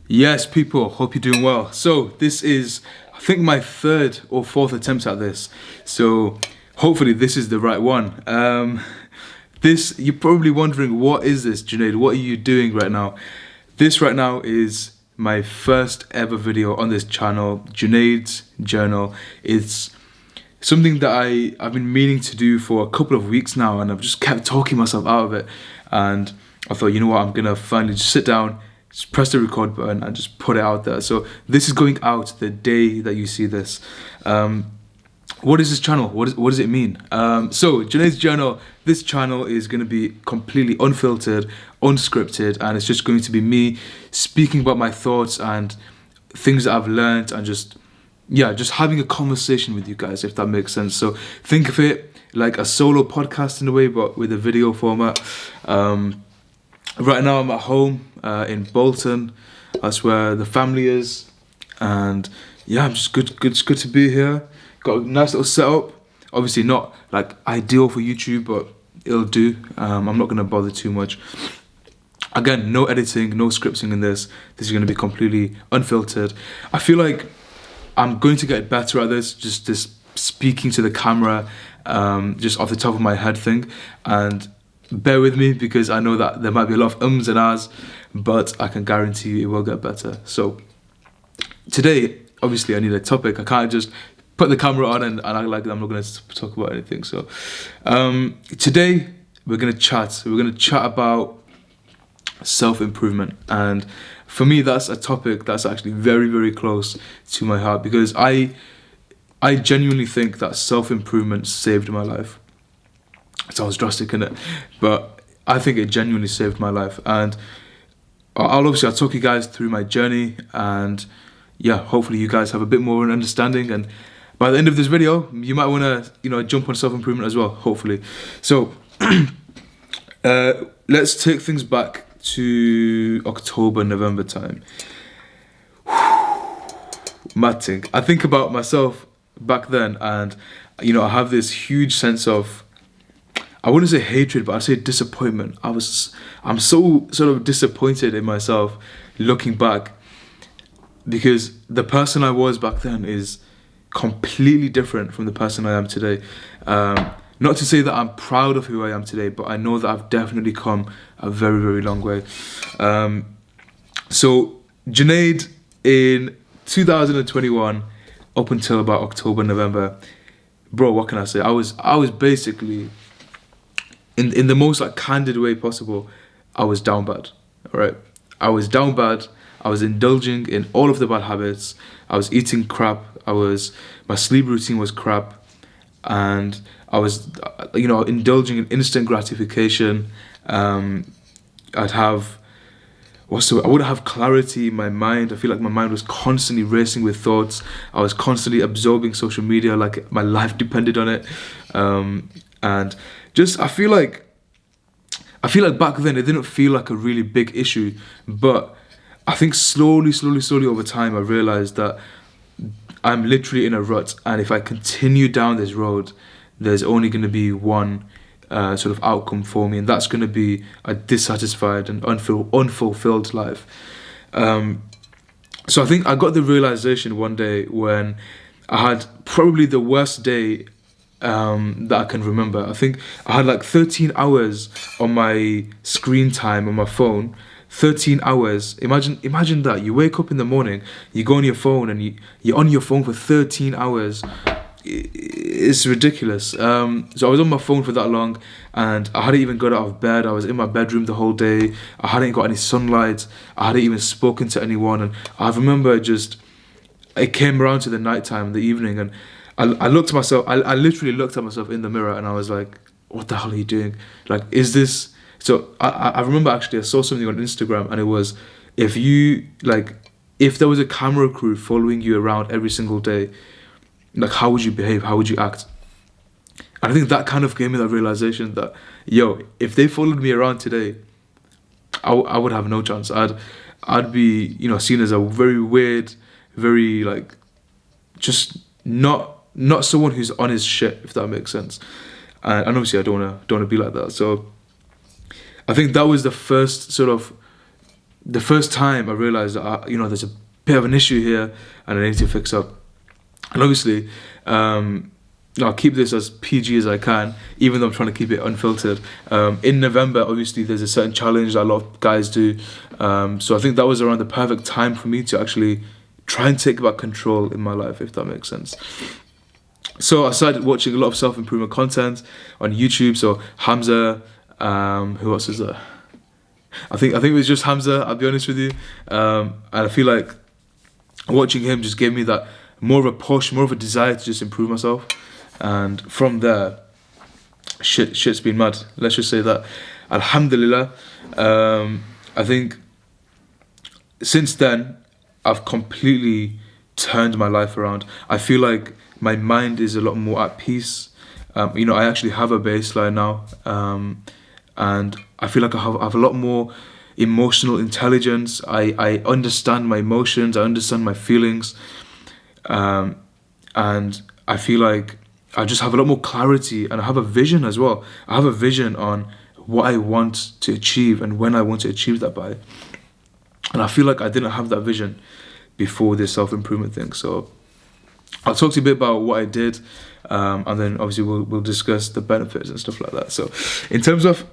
Yes, people, hope you're doing well. So, this is, I think, my third or fourth attempt at this. So, hopefully, this is the right one. You're probably wondering, what is this, Junaid? What are you doing right now? This right now is my first ever video on this channel, Junaid's Journal. It's something that I've been meaning to do for a couple of weeks now, and I've just kept talking myself out of it. And I thought, you know what, I'm gonna finally just sit down, just press the record button and just put it out there. So this is going out the day that you see this. What is this channel? What does it mean? So Junaid's Journal, this channel is going to be completely unfiltered, unscripted, and it's just going to be me speaking about my thoughts and things that I've learned, and just having a conversation with you guys, if that makes sense. So think of it like a solo podcast in a way, but with a video format. Right now I'm at home in Bolton. That's where the family is, and yeah, I'm just good to be here. Got a nice little setup. Obviously not like ideal for YouTube, but it'll do. I'm not gonna bother too much. Again, no editing, no scripting in this. This is gonna be completely unfiltered. I feel like I'm going to get better at this, just this speaking to the camera, just off the top of my head thing. And bear with me, because I know that there might be a lot of ums and ahs, but I can guarantee you it will get better. So today, obviously I need a topic. I can't just put the camera on and act like I'm not going to talk about anything. So today we're going to chat. We're going to chat about self-improvement. And for me, that's a topic that's actually very, very close to my heart, because I genuinely think that self-improvement saved my life. It sounds drastic, innit? But I think it genuinely saved my life. And I'll talk you guys through my journey, and yeah, hopefully you guys have a bit more of an understanding, and by the end of this video you might want to jump on self-improvement as well, hopefully. So let's take things back to October, November time. Mad thing. I think about myself back then, and I have this huge sense of, I wouldn't say hatred, but I'd say disappointment. I'm so sort of disappointed in myself looking back, because the person I was back then is completely different from the person I am today. Not to say that I'm proud of who I am today, but I know that I've definitely come a very, very long way. So Junaid in 2021, up until about October, November, bro, what can I say? I was basically, in the most like candid way possible, I was down bad. All right, I was down bad. I was indulging in all of the bad habits. I was eating crap. My sleep routine was crap, and I was, indulging in instant gratification. I wouldn't have clarity in my mind. I feel like my mind was constantly racing with thoughts. I was constantly absorbing social media like my life depended on it, and just I feel like back then it didn't feel like a really big issue, but I think slowly over time I realized that I'm literally in a rut, and if I continue down this road, there's only going to be one sort of outcome for me, and that's going to be a dissatisfied and unfulfilled life. So I think I got the realization one day when I had probably the worst day that I can remember. I think I had like 13 hours on my screen time on my phone. 13 hours. Imagine that. You wake up in the morning, you go on your phone, and you're on your phone for 13 hours. It's ridiculous. So I was on my phone for that long, and I hadn't even got out of bed. I was in my bedroom the whole day. I hadn't got any sunlight. I hadn't even spoken to anyone. And I remember it came around to the nighttime, the evening, and I looked at myself. I literally looked at myself in the mirror, and I was like, what the hell are you doing? Like, is this... So I remember actually I saw something on Instagram, and it was, if there was a camera crew following you around every single day, like, how would you behave? How would you act? And I think that kind of gave me that realization that, if they followed me around today, I would have no chance. I'd be seen as a very weird, very like, just not someone who's on his shit, if that makes sense. And obviously I don't wanna be like that. So I think that was the first sort of the first time I realized that there's a bit of an issue here and I need to fix up. And obviously, I'll keep this as PG as I can, even though I'm trying to keep it unfiltered. In November, obviously, there's a certain challenge that a lot of guys do. So I think that was around the perfect time for me to actually try and take back control in my life, if that makes sense. So I started watching a lot of self-improvement content on YouTube. So Hamza, who else is there? I think it was just Hamza, I'll be honest with you. And I feel like watching him just gave me that more of a push, more of a desire to just improve myself. And from there, shit's been mad. Let's just say that. Alhamdulillah. I think since then, I've completely turned my life around. I feel like my mind is a lot more at peace. I actually have a baseline now. And I feel like I have a lot more emotional intelligence. I understand my emotions. I understand my feelings. And I feel like I just have a lot more clarity, and I have a vision as well. I have a vision on what I want to achieve and when I want to achieve that by. And I feel like I didn't have that vision before this self-improvement thing. So I'll talk to you a bit about what I did, and then obviously we'll discuss the benefits and stuff like that. So in terms of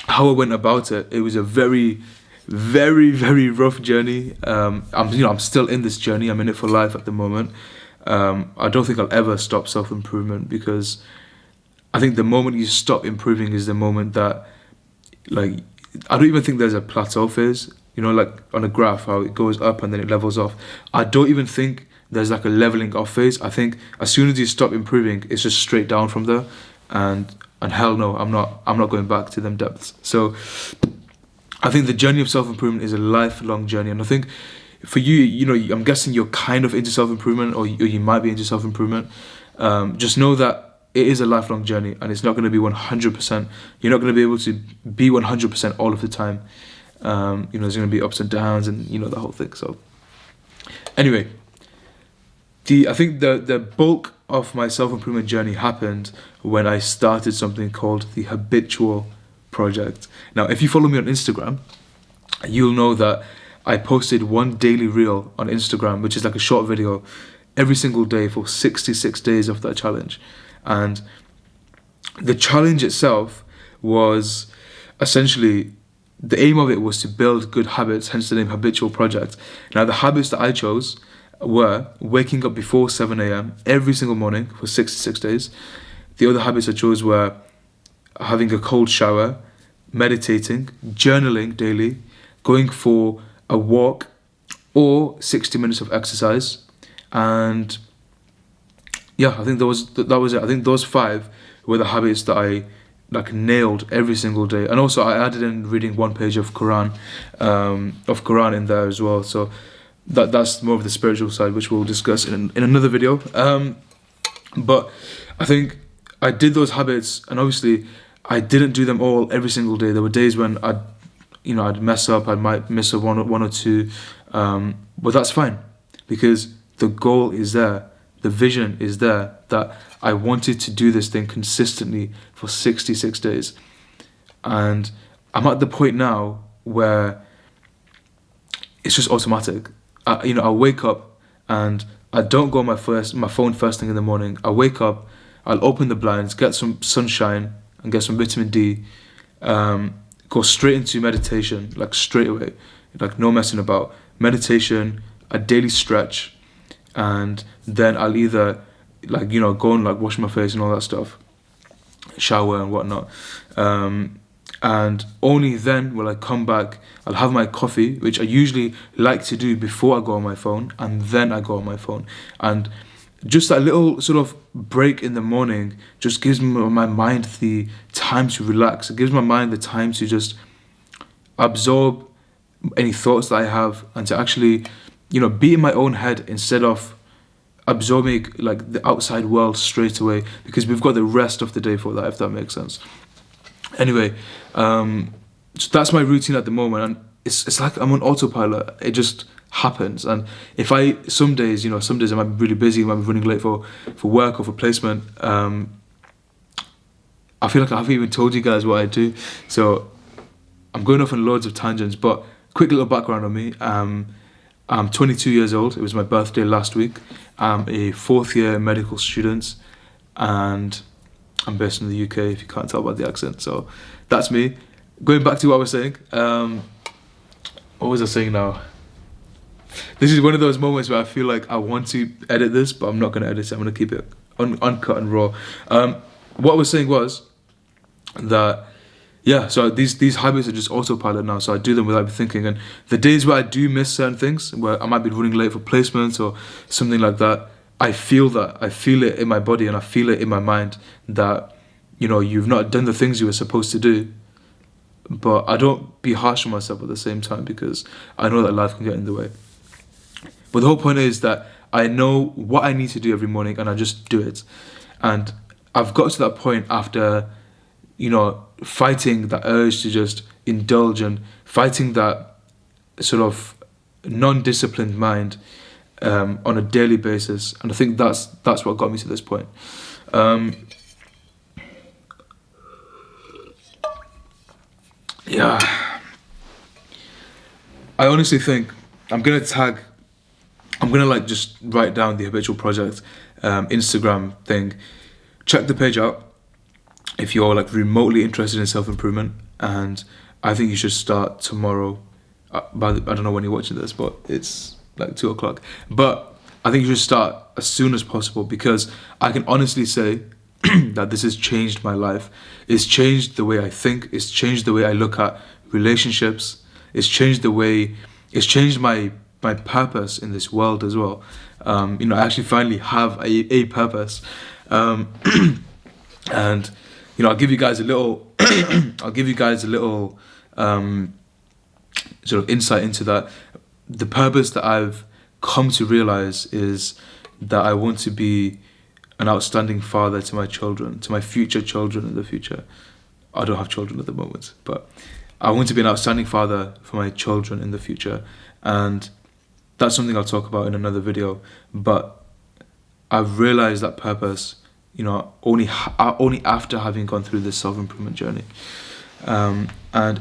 how I went about it, it was a very, very, very rough journey. I'm still in this journey. I'm in it for life at the moment. I don't think I'll ever stop self-improvement, because I think the moment you stop improving is the moment that, like, I don't even think there's a plateau phase, like on a graph, how it goes up and then it levels off. I don't even think there's like a leveling off phase. I think as soon as you stop improving, it's just straight down from there, and hell no, I'm not going back to them depths. So I think the journey of self-improvement is a lifelong journey, and I think for you, I'm guessing you're kind of into self-improvement, or you might be into self-improvement. Just know that it is a lifelong journey, and it's not going to be 100%. You're not going to be able to be 100% all of the time. There's going to be ups and downs, and the whole thing. So anyway, I think the bulk of my self-improvement journey happened when I started something called the Habitual Project. Now, if you follow me on Instagram, you'll know that I posted one daily reel on Instagram, which is like a short video, every single day for 66 days of that challenge. And the challenge itself was essentially, the aim of it was to build good habits, hence the name Habitual Project. Now, the habits that I chose were waking up before 7 a.m. every single morning for 66 days. The other habits I chose were having a cold shower, meditating, journaling daily, going for a walk, or 60 minutes of exercise. And yeah, I think that was it. I think those 5 were the habits that I nailed every single day. And also I added in reading 1 page of Quran in there as well. So that's more of the spiritual side, which we'll discuss in another video. But I think I did those habits, and obviously I didn't do them all every single day. There were days when I'd mess up, I might miss one or two, but that's fine, because the goal is there, the vision is there, that I wanted to do this thing consistently for 66 days. And I'm at the point now where it's just automatic. I wake up and I don't go on my phone first thing in the morning. I wake up, I'll open the blinds, get some sunshine and get some vitamin D, go straight into meditation, straight away, no messing about. Meditation, a daily stretch, and then I'll either go and wash my face and all that stuff, shower and whatnot, and only then will I come back. I'll have my coffee, which I usually like to do before I go on my phone, and then I go on my phone. And just that little sort of break in the morning just gives my mind the time to relax. It gives my mind the time to just absorb any thoughts that I have, and to actually, be in my own head instead of absorbing the outside world straight away, because we've got the rest of the day for that, if that makes sense. Anyway, so that's my routine at the moment, and it's like I'm on autopilot. It just happens. And if some days I might be really busy, I might be running late for work or for placement. I feel like I haven't even told you guys what I do, so I'm going off on loads of tangents. But quick little background on me. I'm 22 years old. It was my birthday last week. I'm a fourth year medical student, and I'm based in the UK, if you can't tell by the accent. So that's me. Going back to what I was saying. What was I saying now? This is one of those moments where I feel like I want to edit this, but I'm not going to edit it. I'm going to keep it uncut and raw. What I was saying was that, yeah, so these habits are just autopilot now, so I do them without thinking. And the days where I do miss certain things, where I might be running late for placements or something like that, I feel it in my body and I feel it in my mind that, you know, you've not done the things you were supposed to do. But I don't be harsh on myself at the same time, because I know that life can get in the way. But the whole point is that I know what I need to do every morning and I just do it. And I've got to that point after, you know, fighting that urge to just indulge and fighting that sort of non-disciplined mind on a daily basis. And I think that's what got me to this point. Yeah. I honestly think I'm gonna like just write down the Habitual Project Instagram thing. Check the page out if you're like remotely interested in self-improvement, and I think you should start tomorrow. I don't know when you're watching this, but it's like 2:00. But I think you should start as soon as possible, because I can honestly say that this has changed my life. It's changed the way I think. It's changed the way I look at relationships. It's changed my purpose in this world as well. You know, I actually finally have a purpose. And you know, I'll give you guys a little sort of insight into that. The purpose that I've come to realize is that I want to be an outstanding father to my children, to my future children in the future. I don't have children at the moment, but I want to be an outstanding father for my children in the future. And that's something I'll talk about in another video. But I've realized that purpose, you know, only after having gone through this self-improvement journey. And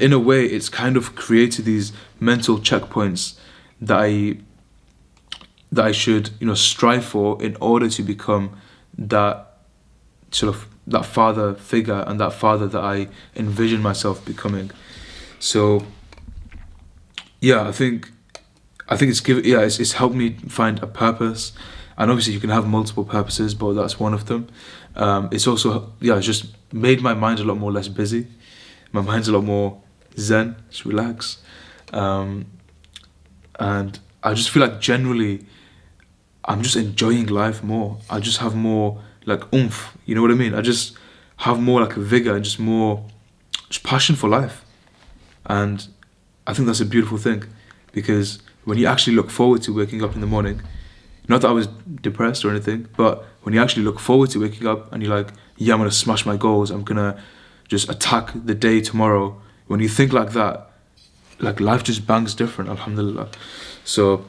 in a way, it's kind of created these mental checkpoints that I should, you know, strive for in order to become that sort of that father figure and that father that I envision myself becoming. So yeah, I think it's helped me find a purpose. And obviously you can have multiple purposes, but that's one of them. It's also, it's just made my mind a lot more less busy. My mind's a lot more zen, just relax. And I just feel like generally I'm just enjoying life more. I just have more like oomph, you know what I mean? I just have more like a vigor and just passion for life. And I think that's a beautiful thing, because when you actually look forward to waking up in the morning, not that I was depressed or anything, but when you actually look forward to waking up and you're like, yeah, I'm going to smash my goals, I'm going to just attack the day tomorrow. When you think like that, like life just bangs different, alhamdulillah. So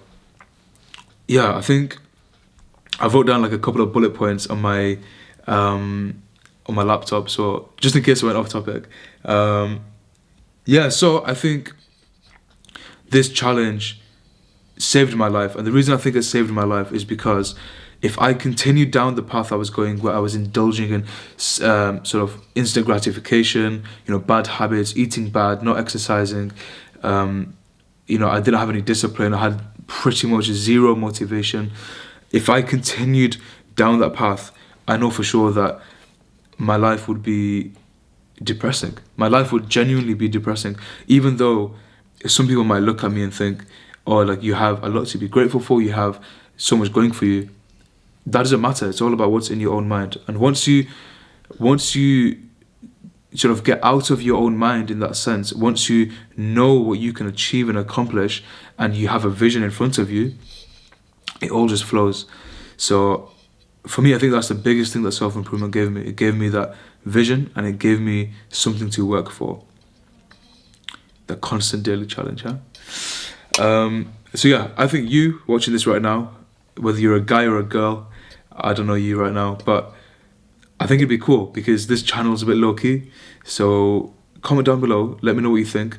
yeah, I think I wrote down like a couple of bullet points on my laptop, so just in case I went off topic. So I think this challenge saved my life, and the reason I think it saved my life is because if I continued down the path I was going, where I was indulging in sort of instant gratification, you know, bad habits, eating bad, not exercising, you know, I didn't have any discipline, I had pretty much zero motivation. If I continued down that path, I know for sure that my life would be depressing. My life would genuinely be depressing, even though some people might look at me and think, oh, like you have a lot to be grateful for, you have so much going for you. That doesn't matter. It's all about what's in your own mind. And once you sort of get out of your own mind in that sense, once you know what you can achieve and accomplish, and you have a vision in front of you, it all just flows. So for me, I think that's the biggest thing that self-improvement gave me. It gave me that vision, and it gave me something to work for. The constant daily challenge, huh? So yeah, I think you watching this right now, whether you're a guy or a girl, I don't know you right now, but I think it'd be cool, because this channel is a bit low-key. So comment down below, let me know what you think,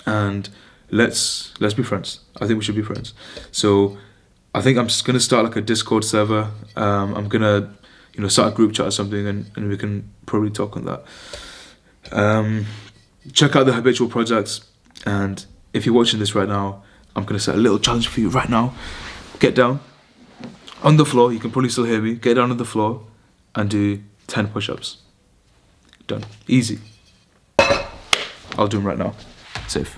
and let's be friends. I think we should be friends. So I think I'm just gonna start like a Discord server. I'm gonna, start a group chat or something, and we can probably talk on that. Check out the Habitual Projects, and if you're watching this right now, I'm gonna set a little challenge for you right now. Get down on the floor. You can probably still hear me. Get down on the floor and do 10 push-ups. Done. Easy. I'll do them right now. Safe.